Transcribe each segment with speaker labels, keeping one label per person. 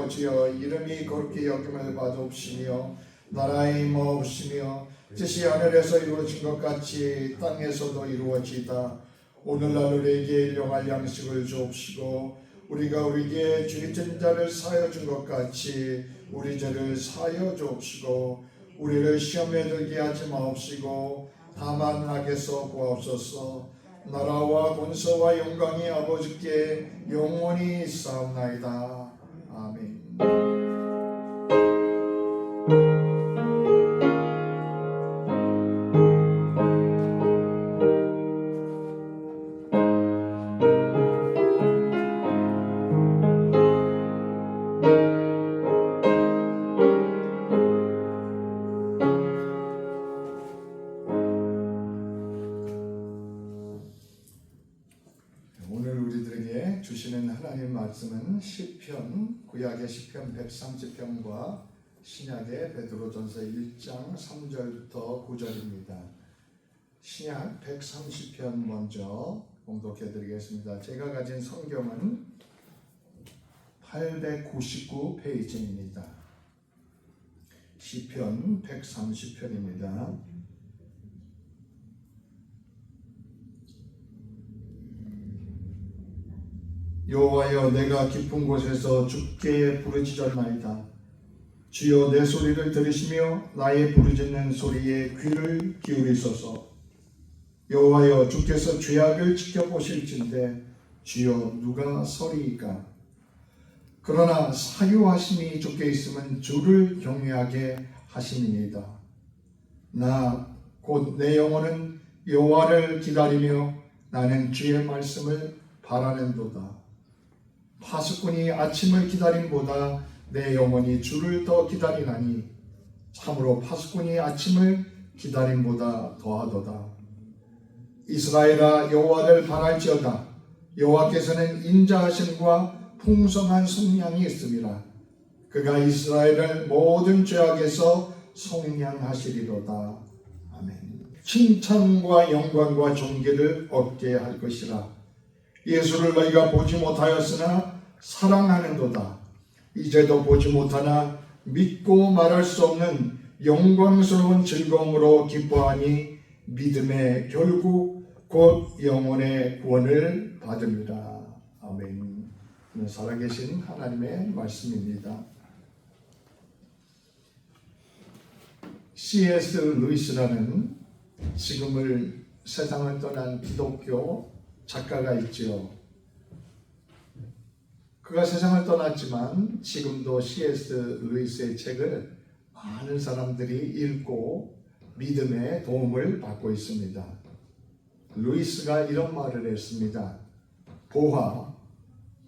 Speaker 1: 주여 이름이 거룩히 여김을 받옵시며 나라의 임하옵시며 뜻이 하늘에서 이루어진 것 같이 땅에서도 이루어지이다. 오늘날 우리에게 일용할 양식을 주옵시고 우리가 우리에게 죄진 자를 사하여 준 것 같이 우리 죄를 사하여 주옵시고 우리를 시험에 들게 하지 마옵시고 다만 악에서 구하옵소서. 나라와 권세와 영광이 아버지께 영원히 있사옵나이다. 아멘. 오늘 우리들에게 주시는 하나님 말씀은 시편, 구약의 시편 130편과 신약의 베드로전서 1장 3절부터 9절입니다. 신약 130편 먼저 봉독해 드리겠습니다. 제가 가진 성경은 899페이지입니다. 시편 130편입니다. 여호와여, 내가 깊은 곳에서 주께 부르짖었나이다. 주여, 내 소리를 들으시며 나의 부르짖는 소리에 귀를 기울이소서. 여호와여, 주께서 죄악을 지켜보실진대 주여 누가 서리이까. 그러나 사유하심이 주께 있으면 주를 경외하게 하심이니이다. 나 곧 내 영혼은 여호와를 기다리며 나는 주의 말씀을 바라는도다. 파수꾼이 아침을 기다림보다 내 영혼이 주를 더 기다리나니 참으로 파수꾼이 아침을 기다림보다 더하도다. 이스라엘아, 여호와를 바랄지어다. 여호와께서는 인자하심과 풍성한 속량이 있음이라. 그가 이스라엘을 모든 죄악에서 속량하시리로다. 아멘. 칭찬과 영광과 존귀를 얻게 할 것이라. 예수를 너희가 보지 못하였으나 사랑하는도다. 이제도 보지 못하나 믿고 말할 수 없는 영광스러운 즐거움으로 기뻐하니 믿음의 결국 곧 영혼의 구원을 받으리라. 아멘. 살아계신 하나님의 말씀입니다. C.S. 루이스라는 지금을 세상을 떠난 기독교 작가가 있지요. 그가 세상을 떠났지만 지금도 C.S. 루이스의 책을 많은 사람들이 읽고 믿음의 도움을 받고 있습니다. 루이스가 이런 말을 했습니다.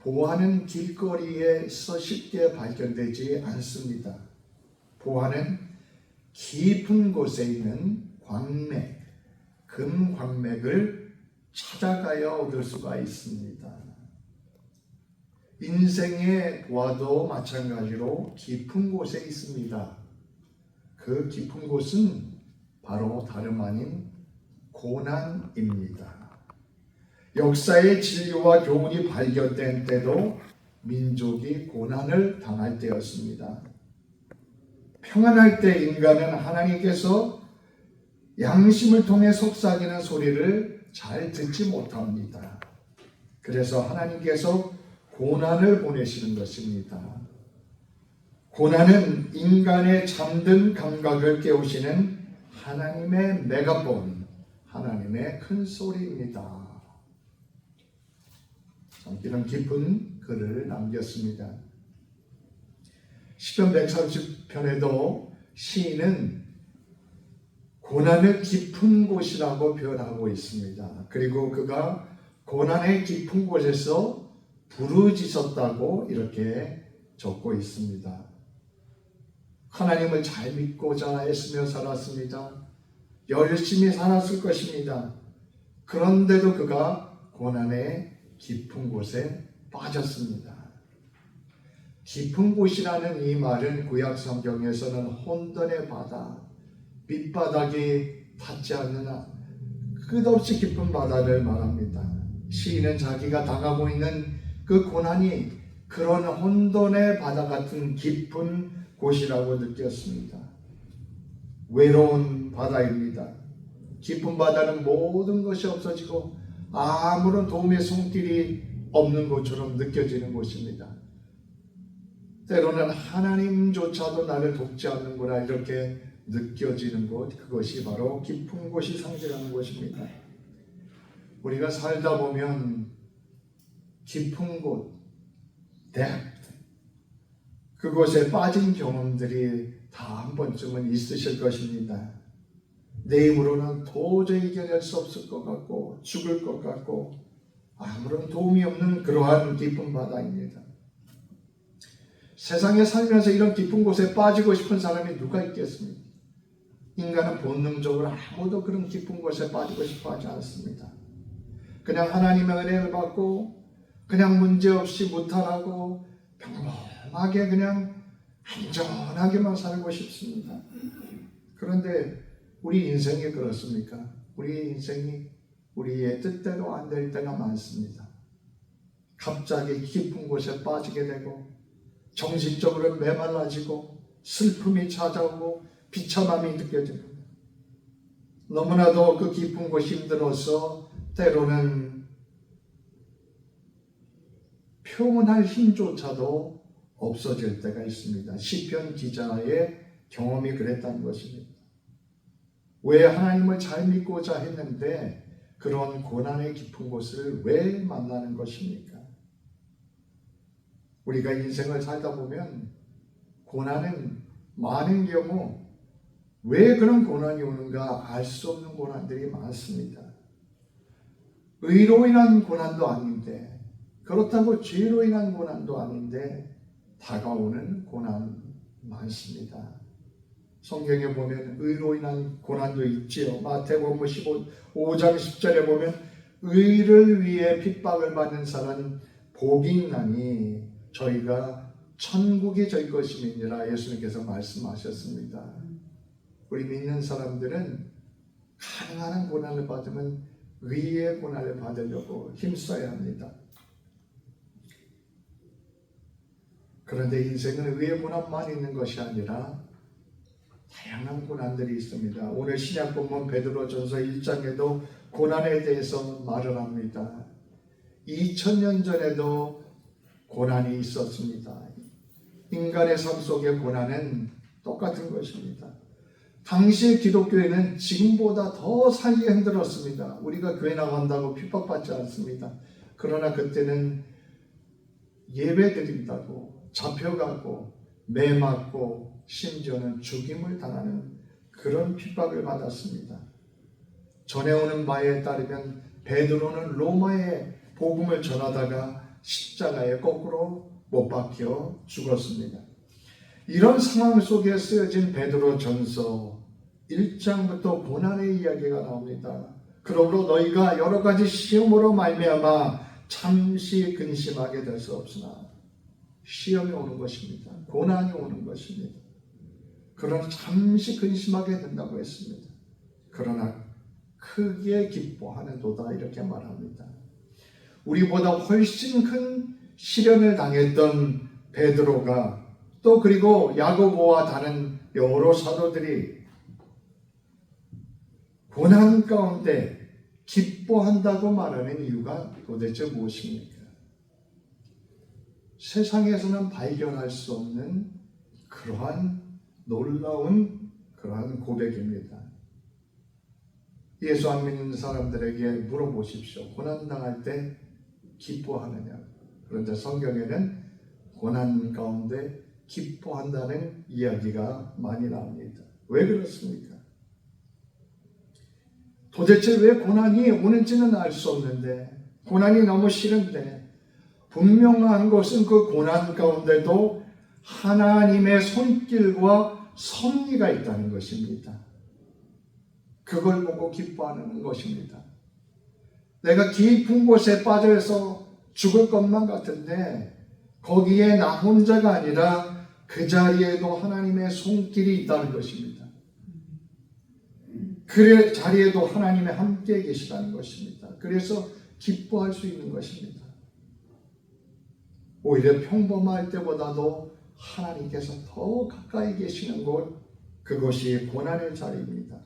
Speaker 1: 보화는 길거리에서 쉽게 발견되지 않습니다. 보화는 깊은 곳에 있는 광맥, 금광맥을 찾아가야 얻을 수가 있습니다. 인생의 보화도 마찬가지로 깊은 곳에 있습니다. 그 깊은 곳은 바로 다름 아닌 고난입니다. 역사의 진리와 교훈이 발견된 때도 민족이 고난을 당할 때였습니다. 평안할 때 인간은 하나님께서 양심을 통해 속삭이는 소리를 잘 듣지 못합니다. 그래서 하나님께서 고난을 보내시는 것입니다. 고난은 인간의 잠든 감각을 깨우시는 하나님의 메가폰, 하나님의 큰 소리입니다. 이런 깊은 글을 남겼습니다. 시편 130편에도 시인은 고난의 깊은 곳이라고 표현하고 있습니다. 그리고 그가 고난의 깊은 곳에서 부르짖었다고 이렇게 적고 있습니다. 하나님을 잘 믿고자 했으며 살았습니다. 열심히 살았을 것입니다. 그런데도 그가 고난의 깊은 곳에 빠졌습니다. 깊은 곳이라는 이 말은 구약 성경에서는 혼돈의 바다, 밑바닥이 닿지 않는 끝없이 깊은 바다를 말합니다. 시인은 자기가 당하고 있는 그 고난이 그런 혼돈의 바다 같은 깊은 곳이라고 느꼈습니다. 외로운 바다입니다. 깊은 바다는 모든 것이 없어지고 아무런 도움의 손길이 없는 것처럼 느껴지는 곳입니다. 때로는 하나님조차도 나를 돕지 않는구나 이렇게 느껴지는 곳, 그것이 바로 깊은 곳이 상징하는 곳입니다. 우리가 살다 보면 깊은 곳, depth, 그곳에 빠진 경험들이 다 한 번쯤은 있으실 것입니다. 내 힘으로는 도저히 이겨낼 수 없을 것 같고 죽을 것 같고 아무런 도움이 없는 그러한 깊은 바다입니다. 세상에 살면서 이런 깊은 곳에 빠지고 싶은 사람이 누가 있겠습니까? 인간은 본능적으로 아무도 그런 깊은 곳에 빠지고 싶어 하지 않습니다. 그냥 하나님의 은혜를 받고 그냥 문제없이 무탈하고 평범하게 그냥 안전하게만 살고 싶습니다. 그런데 우리 인생이 그렇습니까? 우리 인생이 우리의 뜻대로 안 될 때가 많습니다. 갑자기 깊은 곳에 빠지게 되고 정신적으로 메말라지고 슬픔이 찾아오고 비참함이 느껴집니다. 너무나도 그 깊은 곳이 힘들어서 때로는 표현할 힘조차도 없어질 때가 있습니다. 시편 기자의 경험이 그랬다는 것입니다. 왜 하나님을 잘 믿고자 했는데 그런 고난의 깊은 곳을 왜 만나는 것입니까? 우리가 인생을 살다 보면 고난은 많은 경우 왜 그런 고난이 오는가 알 수 없는 고난들이 많습니다. 의로 인한 고난도 아닌데 그렇다고 죄로 인한 고난도 아닌데 다가오는 고난 많습니다. 성경에 보면 의로 인한 고난도 있지요. 마태복음 5장 10절에 보면 의를 위해 핍박을 받는 사람은 복이 있나니 저희가 천국이 저희 것임이니라 예수님께서 말씀하셨습니다. 우리 믿는 사람들은 가능한 한 고난을 받으면 의의 고난을 받으려고 힘써야 합니다. 그런데 인생은 의의 고난만 있는 것이 아니라 다양한 고난들이 있습니다. 오늘 신약 본문 베드로전서 1장에도 고난에 대해서 말을 합니다. 2000년 전에도 고난이 있었습니다. 인간의 삶 속의 고난은 똑같은 것입니다. 당시의 기독교회는 지금보다 더 살기 힘들었습니다. 우리가 교회 나간다고 핍박받지 않습니다. 그러나 그때는 예배 드린다고 잡혀가고 매 맞고 심지어는 죽임을 당하는 그런 핍박을 받았습니다. 전해오는 바에 따르면 베드로는 로마에 복음을 전하다가 십자가에 거꾸로 못 박혀 죽었습니다. 이런 상황 속에 쓰여진 베드로전서 1장부터 고난의 이야기가 나옵니다. 그러므로 너희가 여러 가지 시험으로 말미암아 잠시 근심하게 될 수 없으나 시험이 오는 것입니다. 고난이 오는 것입니다. 그러나 잠시 근심하게 된다고 했습니다. 그러나 크게 기뻐하는도다 이렇게 말합니다. 우리보다 훨씬 큰 시련을 당했던 베드로가 또 그리고 야고보와 다른 여러 사도들이 고난 가운데 기뻐한다고 말하는 이유가 도대체 무엇입니까? 세상에서는 발견할 수 없는 그러한 놀라운 그러한 고백입니다. 예수 안 믿는 사람들에게 물어보십시오. 고난당할 때 기뻐하느냐? 그런데 성경에는 고난 가운데 기뻐한다는 이야기가 많이 나옵니다. 왜 그렇습니까? 도대체 왜 고난이 오는지는 알 수 없는데 고난이 너무 싫은데 분명한 것은 그 고난 가운데도 하나님의 손길과 섭리가 있다는 것입니다. 그걸 보고 기뻐하는 것입니다. 내가 깊은 곳에 빠져서 죽을 것만 같은데 거기에 나 혼자가 아니라 그 자리에도 하나님의 손길이 있다는 것입니다. 그 자리에도 하나님의 함께 계시다는 것입니다. 그래서 기뻐할 수 있는 것입니다. 오히려 평범할 때보다도 하나님께서 더 가까이 계시는 곳, 그것이 고난의 자리입니다.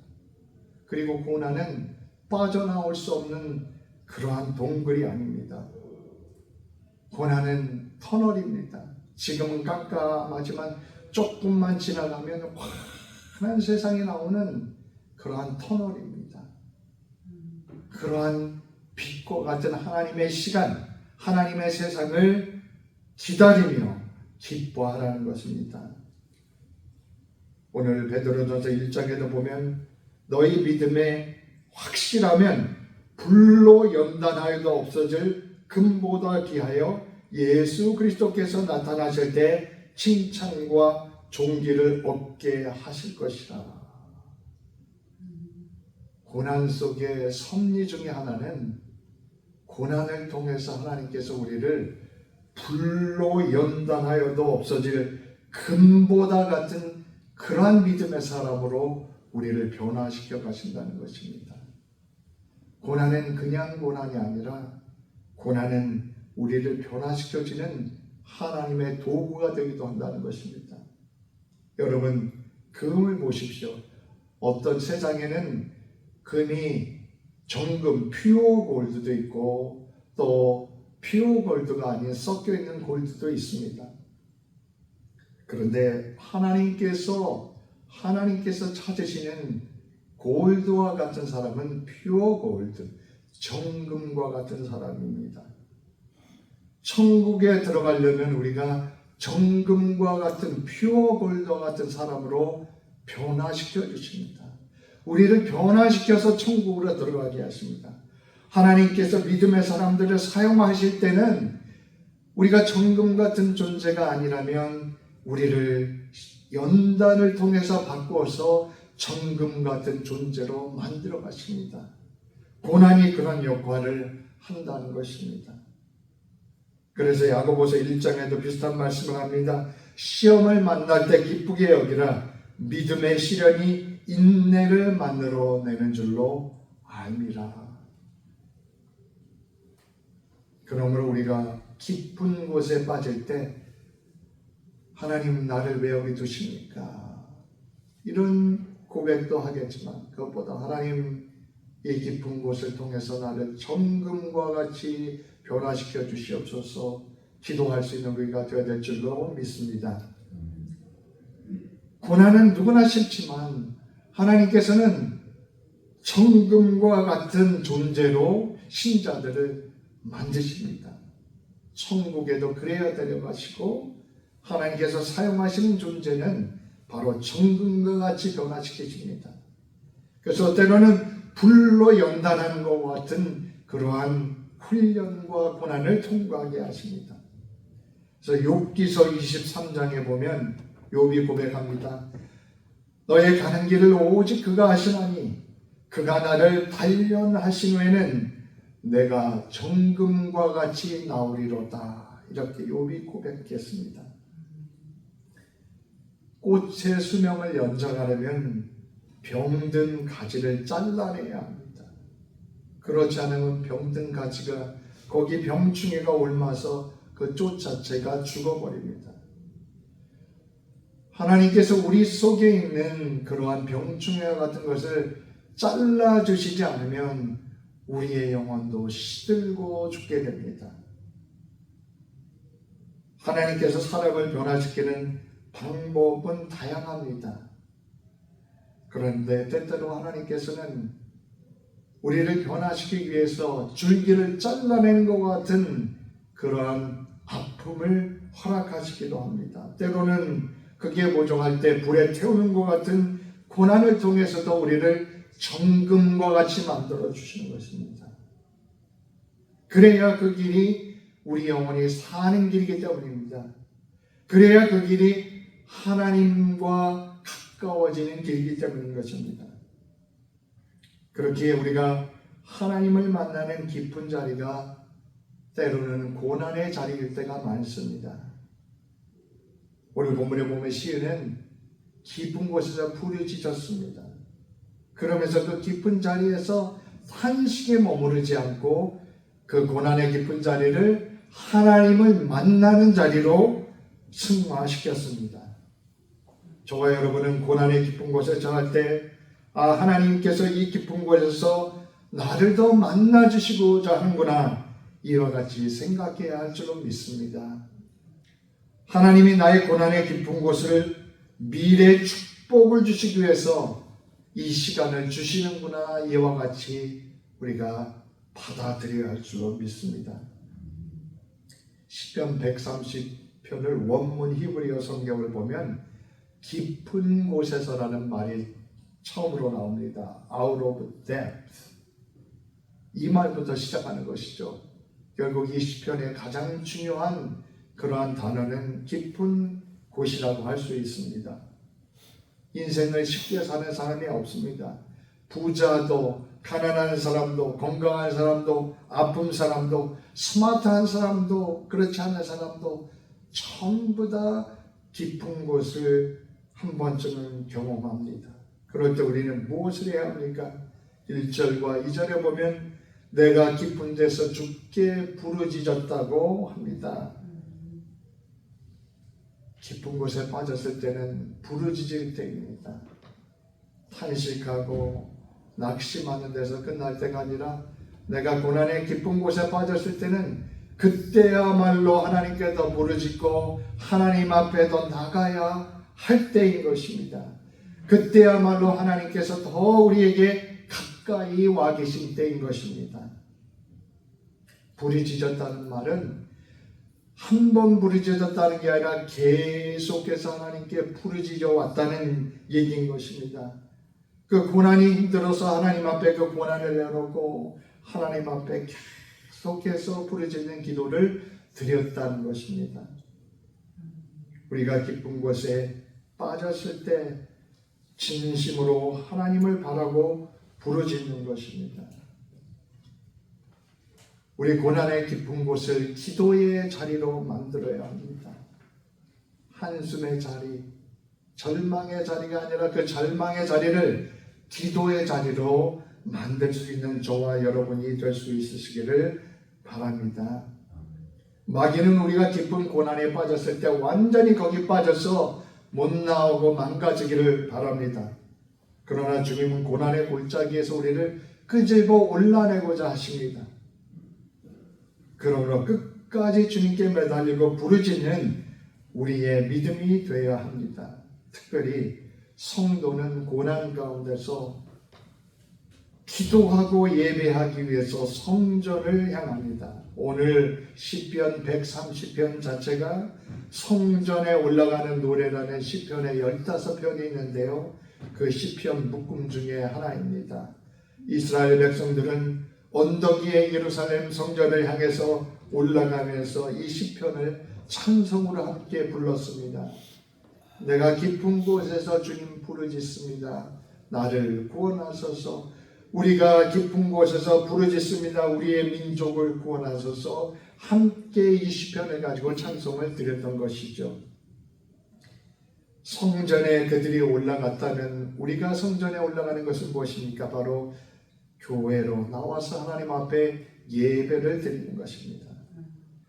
Speaker 1: 그리고 고난은 빠져나올 수 없는 그러한 동굴이 아닙니다. 고난은 터널입니다. 지금은 깜깜하지만 조금만 지나가면 환한 세상에 나오는 그러한 터널입니다. 그러한 빛과 같은 하나님의 시간, 하나님의 세상을 기다리며 기뻐하라는 것입니다. 오늘 베드로전서 1장에도 보면 너희 믿음에 확실하면 불로 연단하여도 없어질 금보다 귀하여 예수 그리스도께서 나타나실 때 칭찬과 존귀를 얻게 하실 것이라. 고난 속의 섭리 중에 하나는 고난을 통해서 하나님께서 우리를 불로 연단하여도 없어질 금보다 같은 그러한 믿음의 사람으로 우리를 변화시켜 가신다는 것입니다. 고난은 그냥 고난이 아니라 고난은 우리를 변화시켜주는 하나님의 도구가 되기도 한다는 것입니다. 여러분, 금을 보십시오. 어떤 세상에는 금이 정금, 퓨어 골드도 있고 또 퓨어 골드가 아닌 섞여 있는 골드도 있습니다. 그런데 하나님께서 찾으시는 골드와 같은 사람은 퓨어 골드, 정금과 같은 사람입니다. 천국에 들어가려면 우리가 정금과 같은 퓨어 골드와 같은 사람으로 변화시켜 주십니다. 우리를 변화시켜서 천국으로 들어가게 하십니다. 하나님께서 믿음의 사람들을 사용하실 때는 우리가 정금 같은 존재가 아니라면 우리를 연단을 통해서 바꾸어서 정금 같은 존재로 만들어 가십니다. 고난이 그런 역할을 한다는 것입니다. 그래서 야고보서 1장에도 비슷한 말씀을 합니다. 시험을 만날 때 기쁘게 여기라. 믿음의 시련이 인내를 만들어내는 줄로 알미라. 그러므로 우리가 깊은 곳에 빠질 때 하나님 나를 왜 여기 두십니까? 이런 고백도 하겠지만 그것보다 하나님 이 깊은 곳을 통해서 나를 정금과 같이 변화시켜 주시옵소서 기도할 수 있는 우리가 되어야 될 줄로 믿습니다. 고난은 누구나 싫지만 하나님께서는 정금과 같은 존재로 신자들을 만드십니다. 천국에도 그래야 데려가시고 하나님께서 사용하시는 존재는 바로 정금과 같이 변화시키십니다. 그래서 때로는 불로 연단하는 것과 같은 그러한 훈련과 고난을 통과하게 하십니다. 그래서 욥기서 23장에 보면 욥이 고백합니다. 너의 가는 길을 오직 그가 하시나니 그가 나를 단련하신 후에는 내가 정금과 같이 나오리로다. 이렇게 욥이 고백했습니다. 꽃의 수명을 연장하려면 병든 가지를 잘라내야 합니다. 그렇지 않으면 병든 가지가 거기 병충해가 옮아서 그 꽃 자체가 죽어버립니다. 하나님께서 우리 속에 있는 그러한 병충해와 같은 것을 잘라주시지 않으면 우리의 영혼도 시들고 죽게 됩니다. 하나님께서 사람을 변화시키는 방법은 다양합니다. 그런데 때때로 하나님께서는 우리를 변화시키기 위해서 줄기를 잘라내는 것 같은 그러한 아픔을 허락하시기도 합니다. 때로는 그게 모종할 때 불에 태우는 것 같은 고난을 통해서도 우리를 정금과 같이 만들어 주시는 것입니다. 그래야 그 길이 우리 영혼이 사는 길이기 때문입니다. 그래야 그 길이 하나님과 가까워지는 길이기 때문인 것입니다. 그렇기에 우리가 하나님을 만나는 깊은 자리가 때로는 고난의 자리일 때가 많습니다. 오늘 본문에 보면 시인은 깊은 곳에서 부르짖었습니다. 그러면서 그 깊은 자리에서 한식에 머무르지 않고 그 고난의 깊은 자리를 하나님을 만나는 자리로 승화시켰습니다. 저와 여러분은 고난의 깊은 곳에 처할 때 하나님께서 이 깊은 곳에서 나를 더 만나주시고자 하는구나, 이와 같이 생각해야 할 줄로 믿습니다. 하나님이 나의 고난의 깊은 곳을 미래 축복을 주시기 위해서 이 시간을 주시는구나, 이와 같이 우리가 받아들여야 할 줄로 믿습니다. 시편 130편을 원문 히브리어 성경을 보면 깊은 곳에서라는 말이 처음으로 나옵니다. Out of depth. 이 말부터 시작하는 것이죠. 결국 이 시편의 가장 중요한 그러한 단어는 깊은 곳이라고 할 수 있습니다. 인생을 쉽게 사는 사람이 없습니다. 부자도, 가난한 사람도, 건강한 사람도, 아픈 사람도, 스마트한 사람도, 그렇지 않은 사람도 전부 다 깊은 곳을 한 번쯤은 경험합니다. 그럴 때 우리는 무엇을 해야 합니까? 1절과 2절에 보면 내가 깊은 데서 주께 부르짖었다고 합니다. 깊은 곳에 빠졌을 때는 부르짖을 때입니다. 탄식하고 낙심하는 데서 끝날 때가 아니라 내가 고난의 깊은 곳에 빠졌을 때는 그때야말로 하나님께 더 부르짖고 하나님 앞에 더 나가야 할 때인 것입니다. 그때야말로 하나님께서 더 우리에게 가까이 와 계신 때인 것입니다. 부르짖었다는 말은 한 번 부르짖었다는 게 아니라 계속해서 하나님께 부르짖어 왔다는 얘기인 것입니다. 그 고난이 힘들어서 하나님 앞에 그 고난을 내놓고 하나님 앞에 계속해서 부르짖는 기도를 드렸다는 것입니다. 우리가 깊은 곳에 빠졌을 때 진심으로 하나님을 바라고 부르짖는 것입니다. 우리 고난의 깊은 곳을 기도의 자리로 만들어야 합니다. 한숨의 자리, 절망의 자리가 아니라 그 절망의 자리를 기도의 자리로 만들 수 있는 저와 여러분이 될 수 있으시기를 바랍니다. 마귀는 우리가 깊은 고난에 빠졌을 때 완전히 거기 빠져서 못 나오고 망가지기를 바랍니다. 그러나 주님은 고난의 골짜기에서 우리를 끄집어 올라내고자 하십니다. 그러므로 끝까지 주님께 매달리고 부르짖는 우리의 믿음이 되어야 합니다. 특별히 성도는 고난 가운데서 기도하고 예배하기 위해서 성전을 향합니다. 오늘 시편 130편 자체가 성전에 올라가는 노래라는 시편의 15편이 있는데요. 그 시편 묶음 중에 하나입니다. 이스라엘 백성들은 언덕 위에 예루살렘 성전을 향해서 올라가면서 이 시편을 찬송으로 함께 불렀습니다. 내가 깊은 곳에서 주님 부르짖습니다. 나를 구원하소서. 우리가 깊은 곳에서 부르짖습니다. 우리의 민족을 구원하소서. 함께 이 시편을 가지고 찬송을 드렸던 것이죠. 성전에 그들이 올라갔다면 우리가 성전에 올라가는 것은 무엇입니까? 바로 교회로 나와서 하나님 앞에 예배를 드리는 것입니다.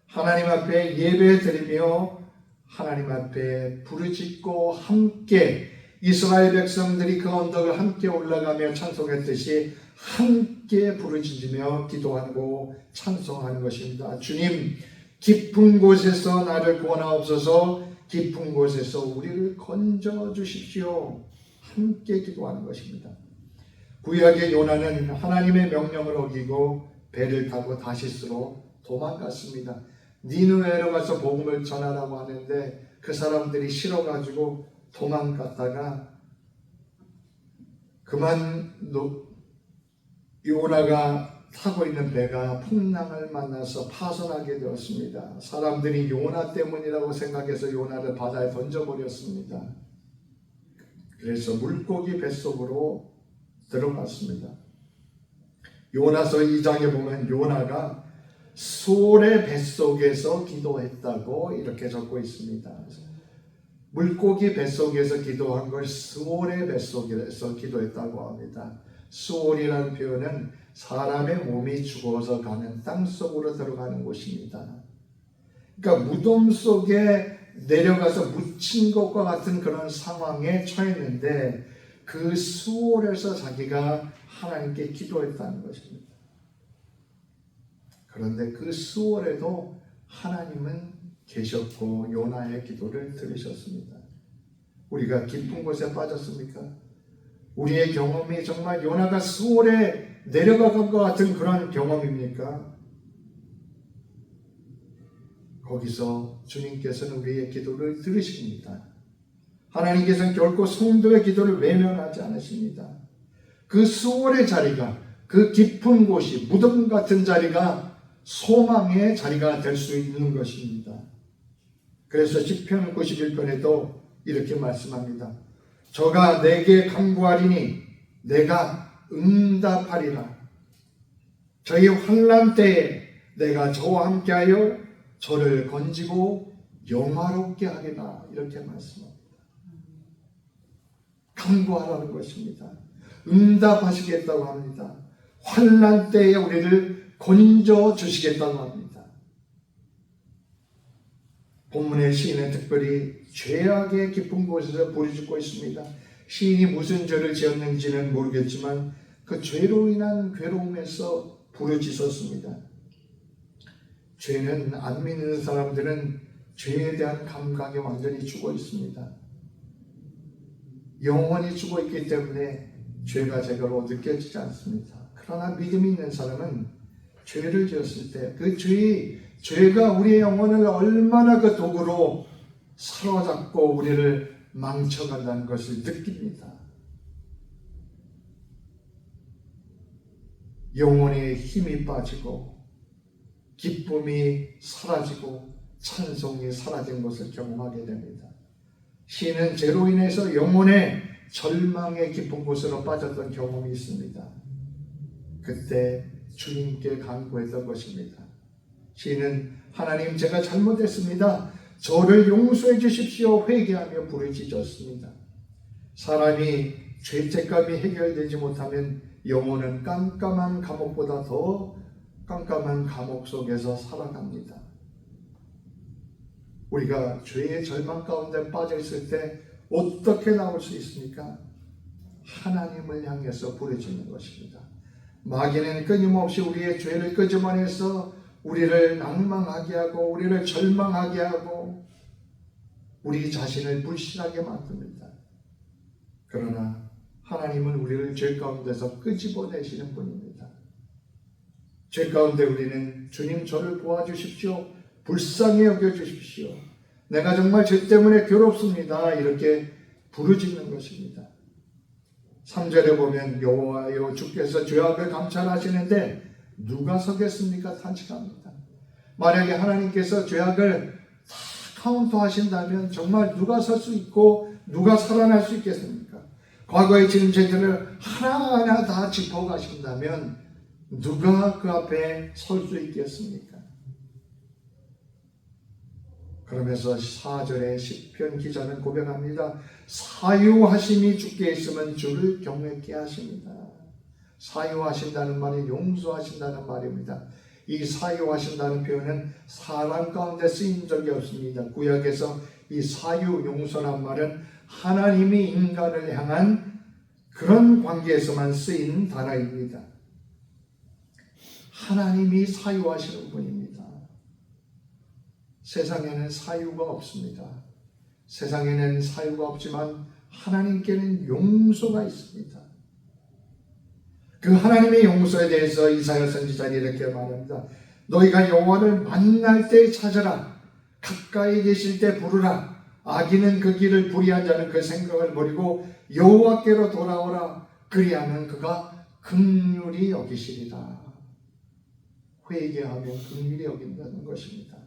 Speaker 1: 하나님 앞에 예배 드리며 하나님 앞에 부르짖고 함께 이스라엘 백성들이 그 언덕을 함께 올라가며 찬송했듯이 함께 부르짖으며 기도하고 찬송하는 것입니다. 주님, 깊은 곳에서 나를 구원하옵소서. 깊은 곳에서 우리를 건져 주십시오. 함께 기도하는 것입니다. 구약의 요나는 하나님의 명령을 어기고 배를 타고 다시스로 도망갔습니다. 니느웨로 가서 복음을 전하라고 하는데 그 사람들이 싫어가지고 도망갔다가 그만 요나가 타고 있는 배가 풍랑을 만나서 파손하게 되었습니다. 사람들이 요나 때문이라고 생각해서 요나를 바다에 던져버렸습니다. 그래서 물고기 뱃속으로 들어갔습니다. 요나서 2장에 보면 요나가 수올의 뱃속에서 기도했다고 이렇게 적고 있습니다. 물고기 뱃속에서 기도한 걸 수올의 뱃속에서 기도했다고 합니다. 수올이라는 표현은 사람의 몸이 죽어서 가는 땅속으로 들어가는 곳입니다. 그러니까 무덤 속에 내려가서 묻힌 것과 같은 그런 상황에 처했는데 그 수월에서 자기가 하나님께 기도했다는 것입니다. 그런데 그 수월에도 하나님은 계셨고 요나의 기도를 들으셨습니다. 우리가 깊은 곳에 빠졌습니까? 우리의 경험이 정말 요나가 수월에 내려간 것 같은 그런 경험입니까? 거기서 주님께서는 우리의 기도를 들으십니다. 하나님께서는 결코 성도의 기도를 외면하지 않으십니다. 그 수월의 자리가, 그 깊은 곳이, 무덤 같은 자리가 소망의 자리가 될 수 있는 것입니다. 그래서 시편 91편에도 이렇게 말씀합니다. 저가 내게 간구하리니 내가 응답하리라. 저희 환난 때에 내가 저와 함께하여 저를 건지고 영화롭게 하리라. 이렇게 말씀합니다. 간구하라는 것입니다. 응답하시겠다고 합니다. 환난 때에 우리를 건져 주시겠다고 합니다. 본문의 시인은 특별히 죄악의 깊은 곳에서 부르짖고 있습니다. 시인이 무슨 죄를 지었는지는 모르겠지만 그 죄로 인한 괴로움에서 부르짖었습니다. 죄는 안 믿는 사람들은 죄에 대한 감각이 완전히 죽어 있습니다. 영원히 죽어 있기 때문에 죄가 제대로 느껴지지 않습니다. 그러나 믿음이 있는 사람은 죄를 지었을 때 그 죄가 우리의 영혼을 얼마나 그 독으로 사로잡고 우리를 망쳐간다는 것을 느낍니다. 영혼의 힘이 빠지고 기쁨이 사라지고 찬송이 사라진 것을 경험하게 됩니다. 시인은 죄로 인해서 영혼의 절망의 깊은 곳으로 빠졌던 경험이 있습니다. 그때 주님께 간구했던 것입니다. 시인은 하나님, 제가 잘못했습니다. 저를 용서해 주십시오. 회개하며 부르짖었습니다. 사람이 죄책감이 해결되지 못하면 영혼은 깜깜한 감옥보다 더 깜깜한 감옥 속에서 살아갑니다. 우리가 죄의 절망 가운데 빠져 있을 때 어떻게 나올 수 있습니까? 하나님을 향해서 부르짖는 것입니다. 마귀는 끊임없이 우리의 죄를 끄집어내서 우리를 낭망하게 하고 우리를 절망하게 하고 우리 자신을 불신하게 만듭니다. 그러나 하나님은 우리를 죄 가운데서 끄집어내시는 분입니다. 죄 가운데 우리는 주님 저를 도와주십시오. 불쌍히 여겨주십시오. 내가 정말 죄 때문에 괴롭습니다. 이렇게 부르짖는 것입니다. 3절에 보면 여호와여 주께서 죄악을 감찰하시는데 누가 서겠습니까? 탄식합니다. 만약에 하나님께서 죄악을 다 카운트하신다면 정말 누가 설 수 있고 누가 살아날 수 있겠습니까? 과거의 지은 죄들을 하나하나 다 짚어가신다면 누가 그 앞에 설 수 있겠습니까? 그러면서 4절에 시편 기자는 고백합니다. 사유하심이 주께 있으면 주를 경외케 하십니다. 사유하신다는 말이 용서하신다는 말입니다. 이 사유하신다는 표현은 사람 가운데 쓰인 적이 없습니다. 구약에서 이 사유 용서란 말은 하나님이 인간을 향한 그런 관계에서만 쓰인 단어입니다. 하나님이 사유하시는 분입니다. 세상에는 사유가 없습니다. 세상에는 사유가 없지만 하나님께는 용서가 있습니다. 그 하나님의 용서에 대해서 이사야 선지자는 이렇게 말합니다. 너희가 여호와를 만날 때 찾으라. 가까이 계실 때 부르라. 악인은 그 길을 불의한 자는 그 생각을 버리고 여호와께로 돌아오라. 그리하면 그가 긍휼히 여기시리라. 회개하면 긍휼히 여긴다는 것입니다.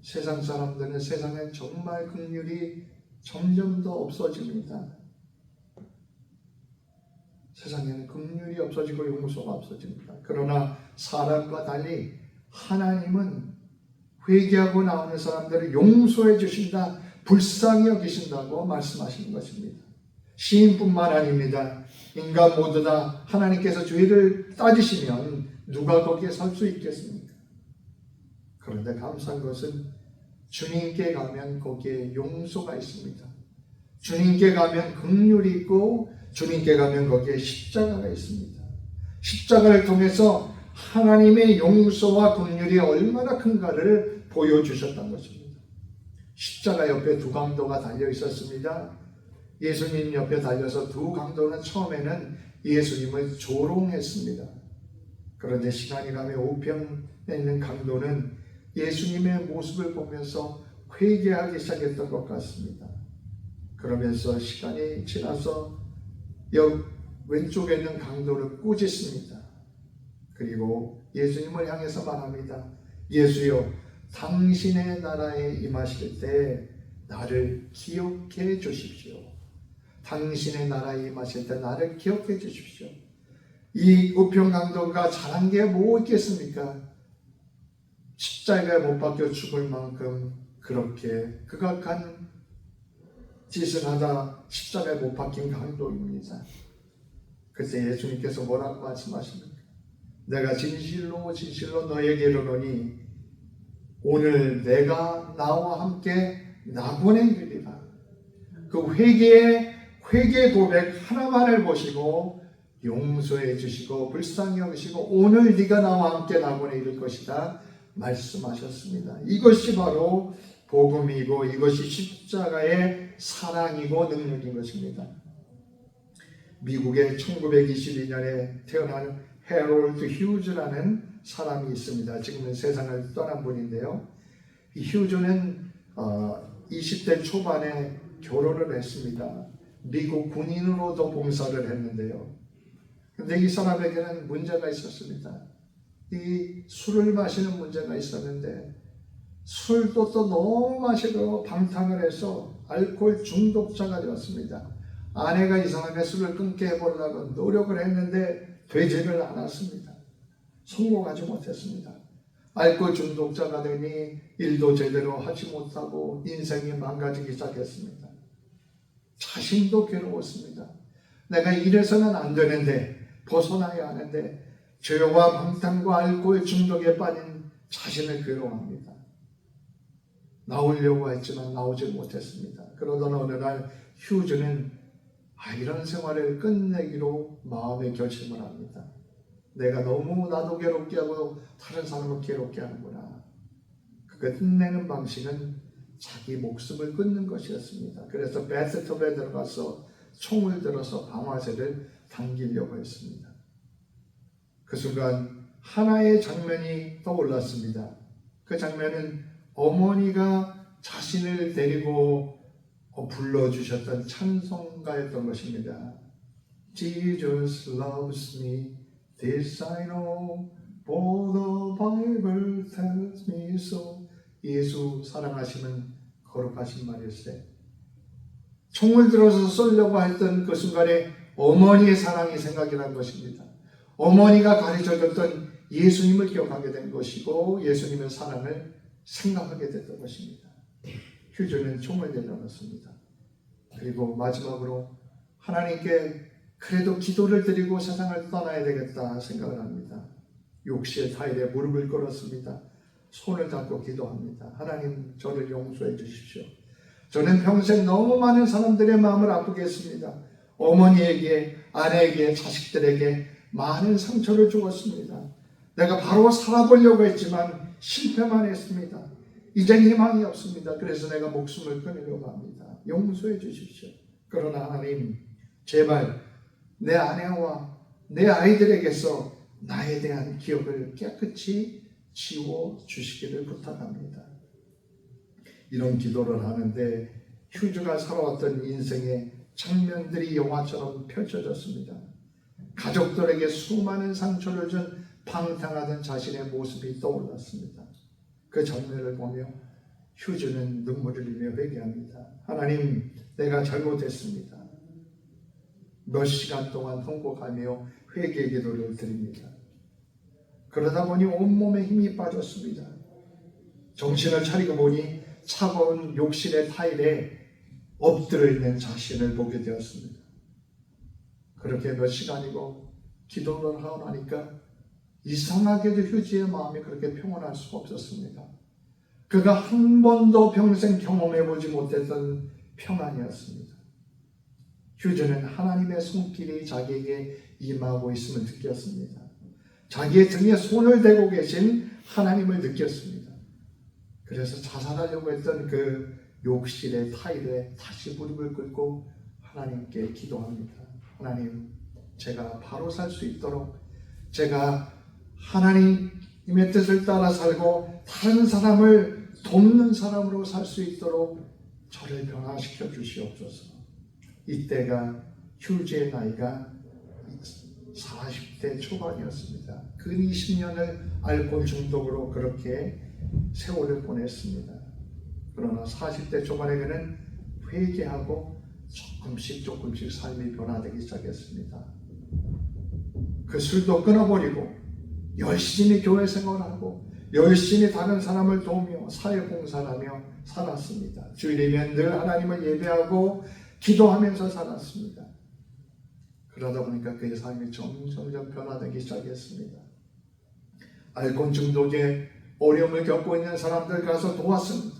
Speaker 1: 세상 사람들은 세상에 정말 긍휼이 점점 더 없어집니다. 세상에는 긍휼이 없어지고 용서가 없어집니다. 그러나 사람과 달리 하나님은 회개하고 나오는 사람들을 용서해 주신다, 불쌍히 여기신다고 말씀하시는 것입니다. 시인뿐만 아닙니다. 인간 모두 다 하나님께서 죄를 따지시면 누가 거기에 설 수 있겠습니까? 그런데 감사한 것은 주님께 가면 거기에 용서가 있습니다. 주님께 가면 긍휼이 있고 주님께 가면 거기에 십자가가 있습니다. 십자가를 통해서 하나님의 용서와 긍휼이 얼마나 큰가를 보여주셨던 것입니다. 십자가 옆에 두 강도가 달려 있었습니다. 예수님 옆에 달려서 두 강도는 처음에는 예수님을 조롱했습니다. 그런데 시간이 가며 우편에 있는 강도는 예수님의 모습을 보면서 회개하기 시작했던 것 같습니다. 그러면서 시간이 지나서 왼쪽에 있는 강도를 꾸짖습니다. 그리고 예수님을 향해서 말합니다. 예수여, 당신의 나라에 임하실 때 나를 기억해 주십시오. 당신의 나라에 임하실 때 나를 기억해 주십시오. 이 우편 강도가 잘한 게 뭐 있겠습니까? 십자가에 못 박혀 죽을 만큼 그렇게 극악한 짓을 하다 십자가에 못 박힌 강도입니다. 그때 예수님께서 뭐라고 말씀하십니까? 내가 진실로 진실로 너에게 이르노니 오늘 내가 나와 함께 낙원에 이르리라. 그 회개 고백 하나만을 보시고 용서해 주시고 불쌍히 여기시고 오늘 네가 나와 함께 낙원에 이를 것이다 말씀하셨습니다. 이것이 바로 복음이고 이것이 십자가의 사랑이고 능력인 것입니다. 미국의 1922년에 태어난 해롤드 휴즈라는 사람이 있습니다. 지금은 세상을 떠난 분인데요. 이 휴즈는 20대 초반에 결혼을 했습니다. 미국 군인으로도 봉사를 했는데요. 근데 이 사람에게는 문제가 있었습니다. 이 술을 마시는 문제가 있었는데 술도 또 너무 마시고 방탕을 해서 알코올 중독자가 되었습니다. 아내가 이 사람의 술을 끊게 해보려고 노력을 했는데 되지를 않았습니다. 성공하지 못했습니다. 알코올 중독자가 되니 일도 제대로 하지 못하고 인생이 망가지기 시작했습니다. 자신도 괴로웠습니다. 내가 이래서는 안 되는데 벗어나야 하는데 죄와 방탕과 알코올 중독에 빠진 자신을 괴로워합니다. 나오려고 했지만 나오지 못했습니다. 그러던 어느 날 휴즈는 이런 생활을 끝내기로 마음의 결심을 합니다. 내가 너무 나도 괴롭게 하고 다른 사람을 괴롭게 하는구나. 그 끝내는 방식은 자기 목숨을 끊는 것이었습니다. 그래서 배트톱에 들어가서 총을 들어서 방아쇠를 당기려고 했습니다. 그 순간 하나의 장면이 떠올랐습니다. 그 장면은 어머니가 자신을 데리고 불러주셨던 찬송가였던 것입니다. Jesus loves me, this I know, for the Bible tells me so. 예수 사랑하시면 거룩하신 말일세. 총을 들어서 쏘려고 했던 그 순간에 어머니의 사랑이 생각이 난 것입니다. 어머니가 가르쳐줬던 예수님을 기억하게 된 것이고 예수님의 사랑을 생각하게 됐던 것입니다. 휴즈는 총을 내려놓습니다. 그리고 마지막으로 하나님께 그래도 기도를 드리고 세상을 떠나야 되겠다 생각을 합니다. 욕실 타일에 무릎을 꿇었습니다. 손을 잡고 기도합니다. 하나님, 저를 용서해 주십시오. 저는 평생 너무 많은 사람들의 마음을 아프게 했습니다. 어머니에게, 아내에게, 자식들에게 많은 상처를 주었습니다. 내가 바로 살아보려고 했지만 실패만 했습니다. 이젠 희망이 없습니다. 그래서 내가 목숨을 끊으려고 합니다. 용서해 주십시오. 그러나 하나님, 제발 내 아내와 내 아이들에게서 나에 대한 기억을 깨끗이 지워 주시기를 부탁합니다. 이런 기도를 하는데 휴즈가 살아왔던 인생의 장면들이 영화처럼 펼쳐졌습니다. 가족들에게 수많은 상처를 준 방탕하던 자신의 모습이 떠올랐습니다. 그 장면을 보며 휴즈는 눈물을 흘리며 회개합니다. 하나님, 내가 잘못했습니다. 몇 시간 동안 통곡하며 회개 기도를 드립니다. 그러다 보니 온몸에 힘이 빠졌습니다. 정신을 차리고 보니 차가운 욕실의 타일에 엎드려 있는 자신을 보게 되었습니다. 그렇게 몇 시간이고 기도를 하고 나니까 이상하게도 휴지의 마음이 그렇게 평온할 수가 없었습니다. 그가 한 번도 평생 경험해보지 못했던 평안이었습니다. 휴지는 하나님의 손길이 자기에게 임하고 있음을 느꼈습니다. 자기의 등에 손을 대고 계신 하나님을 느꼈습니다. 그래서 자살하려고 했던 그 욕실의 타일에 다시 무릎을 꿇고 하나님께 기도합니다. 하나님, 제가 바로 살 수 있도록, 제가 하나님의 뜻을 따라 살고 다른 사람을 돕는 사람으로 살 수 있도록 저를 변화시켜 주시옵소서. 이때가 휴지의 나이가 40대 초반이었습니다. 근 20년을 알코올 중독으로 그렇게 세월을 보냈습니다. 그러나 40대 초반에 그는 회개하고 조금씩 삶이 변화되기 시작했습니다. 그 술도 끊어버리고 열심히 교회 생활하고 열심히 다른 사람을 도우며 사회봉사하며 살았습니다. 주일이면 늘 하나님을 예배하고 기도하면서 살았습니다. 그러다 보니까 그의 삶이 점점 변화되기 시작했습니다. 알코올 중독에 어려움을 겪고 있는 사람들 가서 도왔습니다.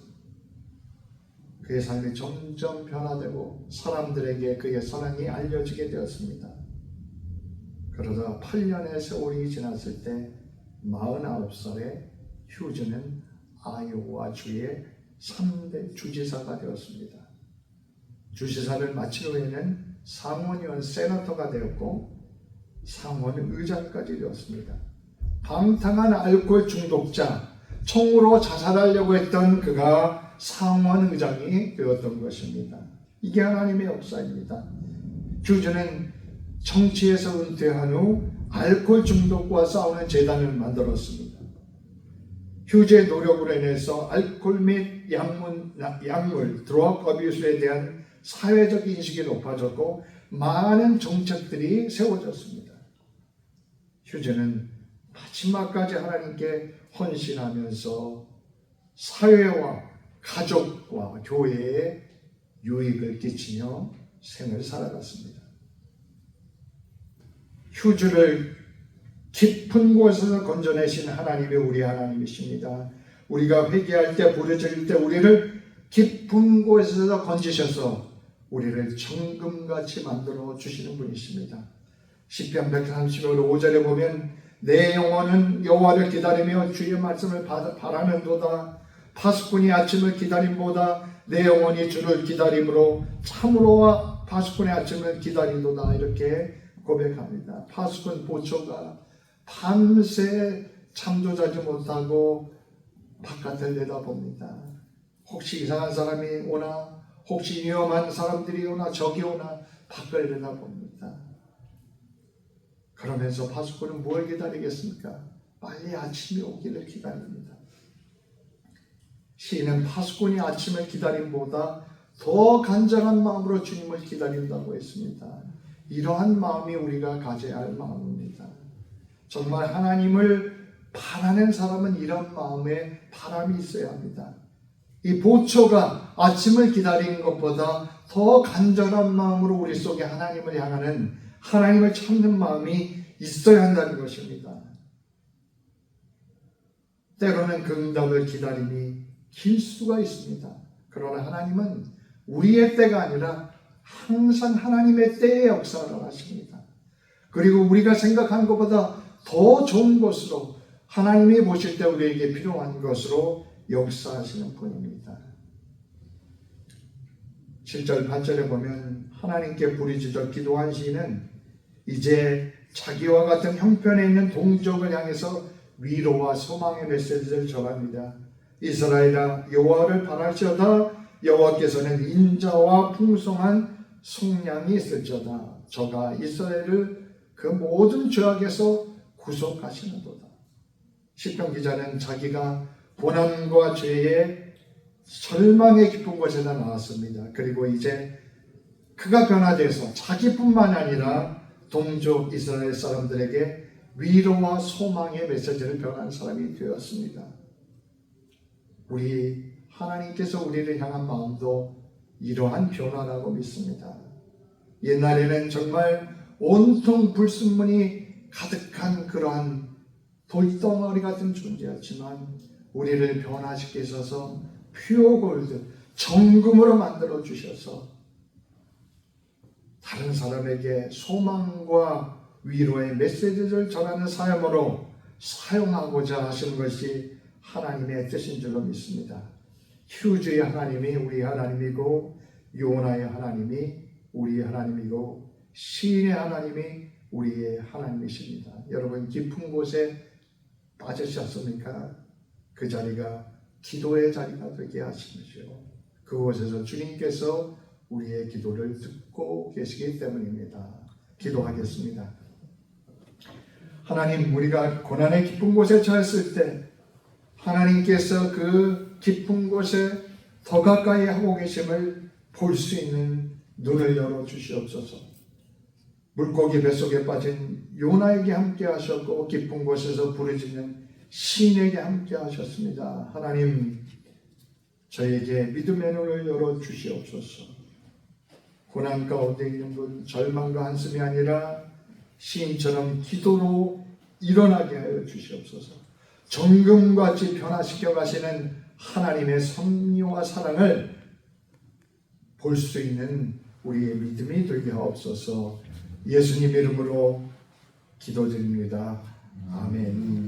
Speaker 1: 그의 삶이 점점 변화되고 사람들에게 그의 사랑이 알려지게 되었습니다. 그러다 8년의 세월이 지났을 때 49살에 휴즈는 아이오와 주의 3대 주지사가 되었습니다. 주지사를 마친 후에는 상원의원 세너터가 되었고 상원 의장까지 되었습니다. 방탕한 알코올 중독자, 총으로 자살하려고 했던 그가 상원 의장이 되었던 것입니다. 이게 하나님의 역사입니다. 휴즈는 정치에서 은퇴한 후 알코올 중독과 싸우는 재단을 만들었습니다. 휴즈의 노력으로 인해서 알코올 및 약물, 드러그 어뷰스에 대한 사회적 인식이 높아졌고 많은 정책들이 세워졌습니다. 휴즈는 마지막까지 하나님께 헌신하면서 사회와 가족과 교회에 유익을 끼치며 생을 살아갔습니다. 휴즈를 깊은 곳에서 건져내신 하나님이 우리 하나님이십니다. 우리가 회개할 때, 부르짖을 때 우리를 깊은 곳에서 건지셔서 우리를 정금같이 만들어 주시는 분이십니다. 시편 130편 5절에 보면 내 영혼은 여호와를 기다리며 주의 말씀을 바라는도다. 파수꾼이 아침을 기다림보다 내 영혼이 주를 기다림으로 참으로 파수꾼의 아침을 기다리도다. 이렇게 고백합니다. 파수꾼 보초가 밤새 잠도 자지 못하고 바깥을 내다봅니다. 혹시 이상한 사람이 오나, 혹시 위험한 사람들이 오나, 적이 오나 밖을 내다봅니다. 그러면서 파수꾼은 뭘 기다리겠습니까? 빨리 아침이 오기를 기다립니다. 시인은 파수꾼이 아침을 기다림보다 더 간절한 마음으로 주님을 기다린다고 했습니다. 이러한 마음이 우리가 가져야 할 마음입니다. 정말 하나님을 바라는 사람은 이런 마음에 바람이 있어야 합니다. 이 보초가 아침을 기다리는 것보다 더 간절한 마음으로 우리 속에 하나님을 향하는, 하나님을 찾는 마음이 있어야 한다는 것입니다. 때로는 그 응답을 기다림이 길 수가 있습니다. 그러나 하나님은 우리의 때가 아니라 항상 하나님의 때의 역사를 하십니다. 그리고 우리가 생각하는 것보다 더 좋은 것으로, 하나님이 보실 때 우리에게 필요한 것으로 역사하시는 분입니다. 7절 8절에 보면 하나님께 부르짖어 기도한 시인은 이제 자기와 같은 형편에 있는 동족을 향해서 위로와 소망의 메시지를 전합니다. 이스라엘아 여호와를 바랄지어다. 여호와께서는 인자와 풍성한 속량이 있을지어다. 저가 이스라엘을 그 모든 죄악에서 구속하시는도다. 시편 기자는 자기가 고난과 죄의 절망의 깊은 곳에다 나왔습니다. 그리고 이제 그가 변화돼서 자기뿐만 아니라 동족 이스라엘 사람들에게 위로와 소망의 메시지를 전하는 사람이 되었습니다. 우리 하나님께서 우리를 향한 마음도 이러한 변화라고 믿습니다. 옛날에는 정말 온통 불순물이 가득한 그러한 돌덩어리 같은 존재였지만 우리를 변화시키셔서 퓨어 골드, 정금으로 만들어 주셔서 다른 사람에게 소망과 위로의 메시지를 전하는 사람으로 사용하고자 하시는 것이 하나님의 뜻인 줄로 믿습니다. 휴주의 하나님이 우리 하나님이고 요나의 하나님이 우리의 하나님이고 시인의 하나님이 우리의 하나님이십니다. 여러분 깊은 곳에 빠지셨습니까? 그 자리가 기도의 자리가 되게 하시죠. 그곳에서 주님께서 우리의 기도를 듣고 계시기 때문입니다. 기도하겠습니다. 하나님, 우리가 고난의 깊은 곳에 처했을 때 하나님께서 그 깊은 곳에 더 가까이 하고 계심을 볼 수 있는 눈을 열어 주시옵소서. 물고기 뱃속에 빠진 요나에게 함께 하셨고 깊은 곳에서 부르짖는 시인에게 함께 하셨습니다. 하나님, 저에게 믿음의 눈을 열어 주시옵소서. 고난 가운데 있는 분, 절망과 한숨이 아니라 시인처럼 기도로 일어나게 하여 주시옵소서. 정금같이 변화시켜 가시는 하나님의 섭리와 사랑을 볼 수 있는 우리의 믿음이 되게 하옵소서. 예수님 이름으로 기도드립니다. 아멘.